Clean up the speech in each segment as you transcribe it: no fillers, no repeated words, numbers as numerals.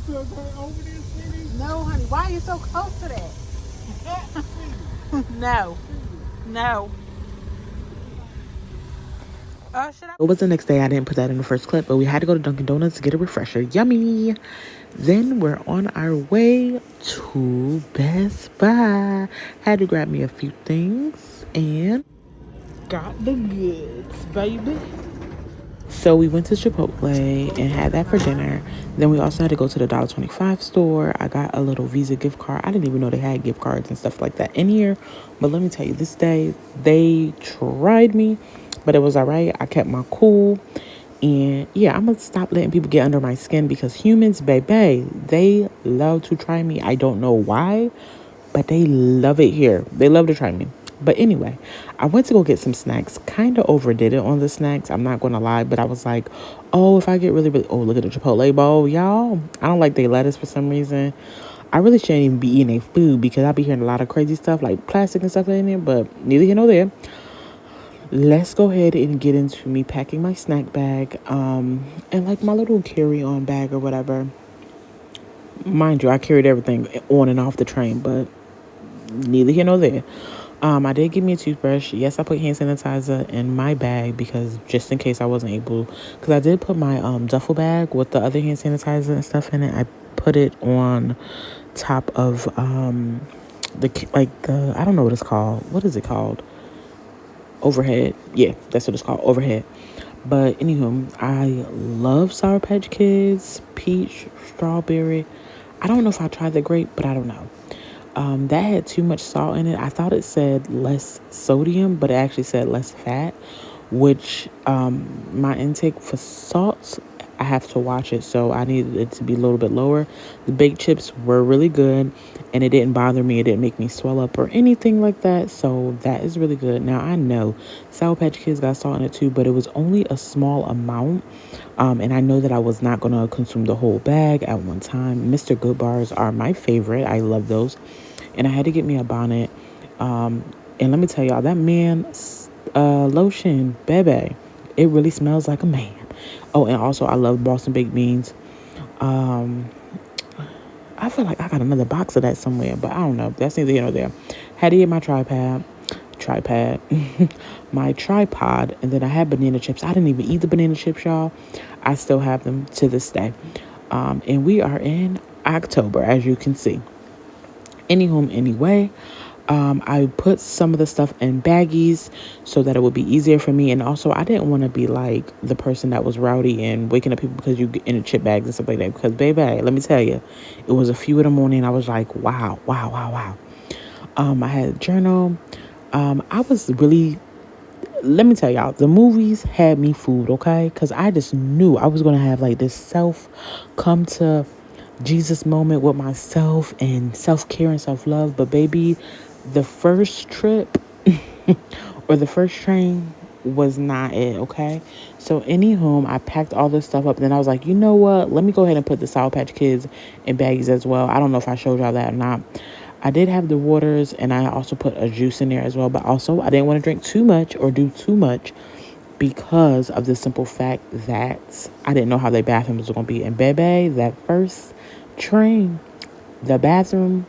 No, honey. Why are you so close to that? No. No. Oh, should I? It was the next day. I didn't put that in the first clip, but we had to go to Dunkin' Donuts to get a refresher. Yummy. Then we're on our way to Best Buy. Had to grab me a few things and got the goods, baby. So we went to Chipotle and had that for dinner. Then we also had to go to the $1.25 store. I got a little Visa gift card. I didn't even know they had gift cards and stuff like that in here. But let me tell you, this day they tried me, but it was all right. I kept my cool. And yeah, I'm gonna stop letting people get under my skin because humans, baby, they love to try me. I don't know why, but they love it here. They love to try me. But anyway, I went to go get some snacks. Kind of overdid it on the snacks. I'm not going to lie. But I was like, oh, if I get really, really... Oh, look at the Chipotle bowl, y'all. I don't like their lettuce for some reason. I really shouldn't even be eating their food because I be hearing a lot of crazy stuff like plastic and stuff in there. But neither here nor there. Let's go ahead and get into me packing my snack bag. And like my little carry-on bag or whatever. Mind you, I carried everything on and off the train. But neither here nor there. I did give me a toothbrush. Yes, I put hand sanitizer in my bag because just in case I wasn't able, because I did put my duffel bag with the other hand sanitizer and stuff in it. I put it on top of the I don't know what it's called. What is it called? Overhead. Yeah, that's what it's called. Overhead. But anywho, I love Sour Patch Kids, peach, strawberry. I don't know if I tried the grape, but I don't know. That had too much salt in it. I thought it said less sodium, but it actually said less fat, which my intake for salt, I have to watch it. So I needed it to be a little bit lower. The baked chips were really good and it didn't bother me. It didn't make me swell up or anything like that. So that is really good. Now I know Sour Patch Kids got salt in it too, but it was only a small amount. And I know that I was not going to consume the whole bag at one time. Mr. Good Bars are my favorite. I love those. And I had to get me a bonnet. And let me tell y'all, that man's lotion, baby, it really smells like a man. Oh, and also I love Boston baked beans. I feel like I got another box of that somewhere, but I don't know. That's neither here nor there. Had to get my my tripod, and then I had banana chips. I didn't even eat the banana chips, y'all. I still have them to this day. And we are in October, as you can see. Anyway, I put some of the stuff in baggies so that it would be easier for me. And also, I didn't want to be like the person that was rowdy and waking up people because you get in the chip bags and stuff like that. Because, baby, let me tell you, it was a few in the morning. I was like, wow. I had a journal. I was really... Let me tell y'all, the movies had me fooled, okay? Because I just knew I was going to have like this come to Jesus moment with myself and self-care and self-love. But baby, the first trip or the first train was not it, okay? So anywho, I packed all this stuff up. Then I was like, you know what? Let me go ahead and put the Sour Patch Kids in baggies as well. I don't know if I showed y'all that or not. I did have the waters, and I also put a juice in there as well. But also, I didn't want to drink too much or do too much because of the simple fact that I didn't know how their bathrooms were going to be. And baby, that first train, the bathroom,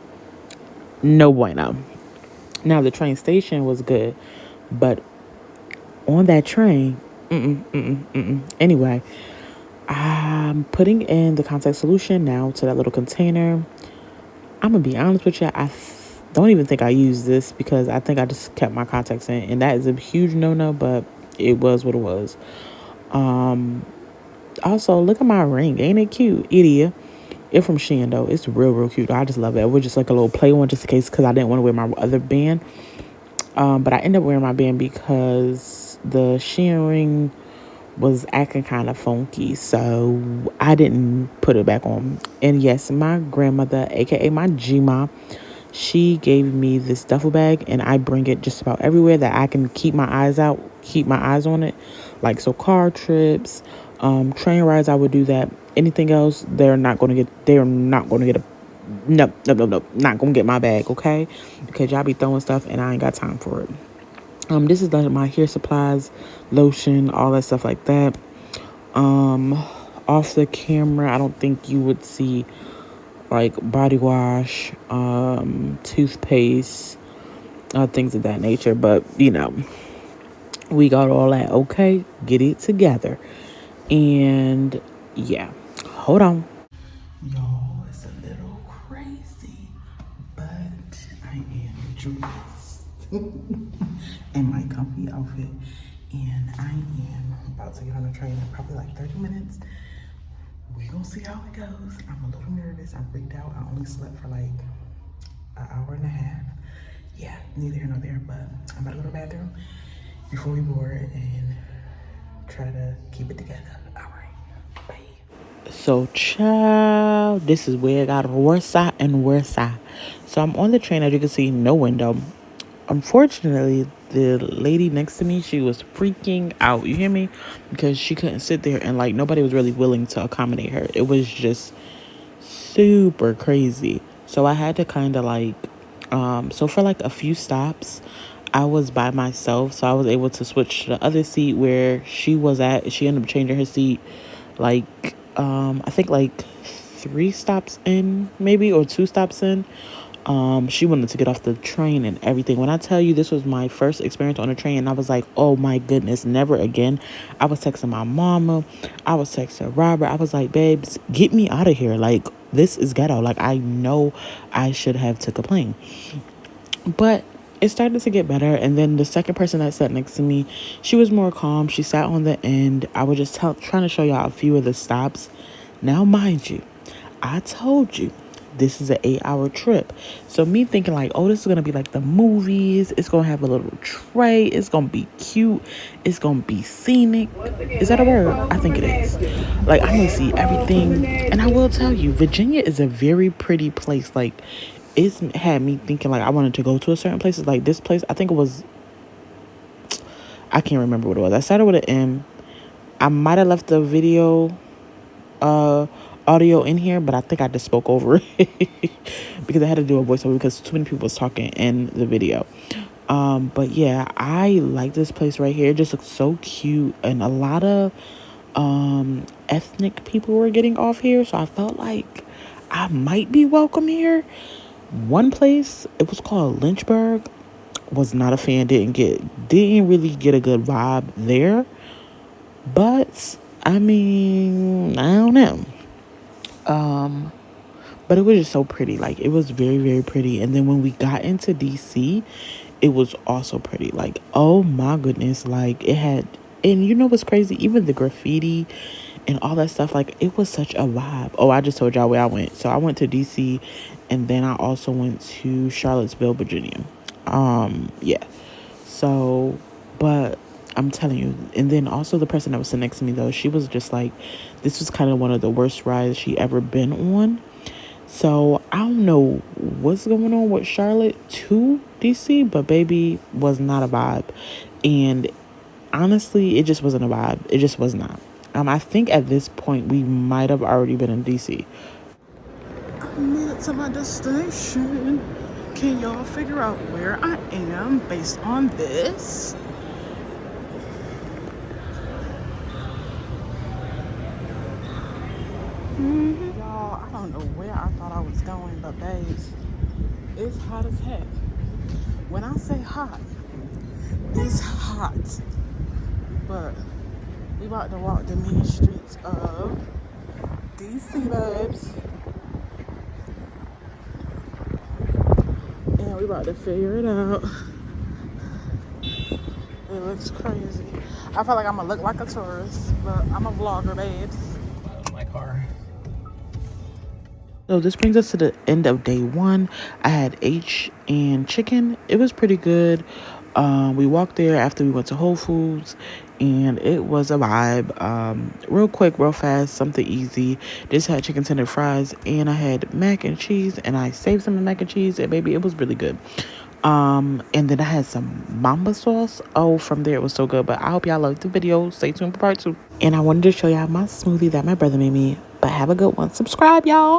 no bueno. Now, the train station was good, but on that train, Anyway, I'm putting in the contact solution now to that little container. I'm going to be honest with you. Don't even think I used this because I think I just kept my contacts in. And that is a huge no-no, but it was what it was. Also, look at my ring. Ain't it cute? Idiot. It's from Shein, though. It's real cute. I just love it. It was just like a little play one just in case because I didn't want to wear my other band. But I ended up wearing my band because the Shein ring was acting kind of funky, so I didn't put it back on. And yes, my grandmother, aka my G-ma, she gave me this duffel bag, and I bring it just about everywhere that I can keep my eyes on it. Like, so car trips, train rides, I would do that. Anything else, they're not going to get not going to get my bag, okay? Because y'all be throwing stuff, and I ain't got time for it. This is like my hair supplies, lotion, all that stuff like that. off the camera, I don't think you would see like body wash, toothpaste, things of that nature. But we got all that. Okay, get it together. And yeah, hold on. Y'all, it's a little crazy, but I am dressed in my comfy outfit, and I am about to get on a train in probably like 30 minutes. We're gonna see how it goes. I'm a little nervous. I'm freaked out. I only slept for like an hour and a half. Yeah, neither here nor there, but I'm about to go to the bathroom before we board and try to keep it together. All right, bye. So, child, this is where it got worse and worse. So I'm on the train, as you can see, no window. Unfortunately, the lady next to me, she was freaking out. You hear me? Because she couldn't sit there, and like nobody was really willing to accommodate her. It was just super crazy. So I had to kind of like, so for like a few stops, I was by myself. So I was able to switch to the other seat where she was at. She ended up changing her seat like, I think like 3 stops in, maybe, or 2 stops in. She wanted to get off the train and everything. When I tell you this was my first experience on a train, I was like, oh my goodness, never again. I was texting my mama. I was texting Robert. I was like, babes, get me out of here. Like, this is ghetto. Like, I know I should have took a plane. But it started to get better. And then the second person that sat next to me, she was more calm. She sat on the end. I was just trying to show y'all a few of the stops. Now, mind you, I told you this is an 8-hour trip. So me thinking like, oh, this is going to be like the movies. It's going to have a little tray. It's going to be cute. It's going to be scenic. Is that a word? I think it is. Like, I'm going to see everything. And I will tell you, Virginia is a very pretty place. Like, it's had me thinking like I wanted to go to a certain places. Like this place, I think it was, I can't remember what it was. I started with an M. I might have left the video audio in here, but I think I just spoke over it because I had to do a voiceover because too many people was talking in the video. But yeah, I like this place right here. It just looks so cute, and a lot of ethnic people were getting off here, so I felt like I might be welcome here. One place, it was called Lynchburg, was not a fan. Didn't really get a good vibe there. But I mean, I don't know. But it was just so pretty. Like, it was very, very pretty. And then when we got into DC, it was also pretty. Like, oh my goodness. Like, it had, and you know what's crazy? Even the graffiti and all that stuff, like, it was such a vibe. Oh, I just told y'all where I went. So I went to DC, and then I also went to Charlottesville, Virginia. Yeah. So, but I'm telling you, and then also the person that was sitting next to me, though, she was just like, this was kind of one of the worst rides she ever been on. So I don't know what's going on with Charlotte to DC, but baby, was not a vibe. And honestly, it just wasn't a vibe. It just was not. I think at this point we might have already been in DC. I made it to my destination. Can y'all figure out where I am based on this? Y'all, I don't know where I thought I was going, but babes, it's hot as heck. When I say hot, it's hot. But we about to walk the main streets of DC, babes. And we about to figure it out. It looks crazy. I feel like I'm gonna look like a tourist, but I'm a vlogger, babes. My car. So this brings us to the end of day 1. I had H and chicken. It was pretty good. We walked there after we went to Whole Foods, and it was a vibe. Real quick, real fast, something easy. Just had chicken tender fries, and I had mac and cheese, and I saved some of the mac and cheese, and baby, it was really good. And then I had some mamba sauce. Oh, from there it was so good. But I hope y'all liked the video. Stay tuned for part 2. And I wanted to show y'all my smoothie that my brother made me. But have a good one. Subscribe, y'all.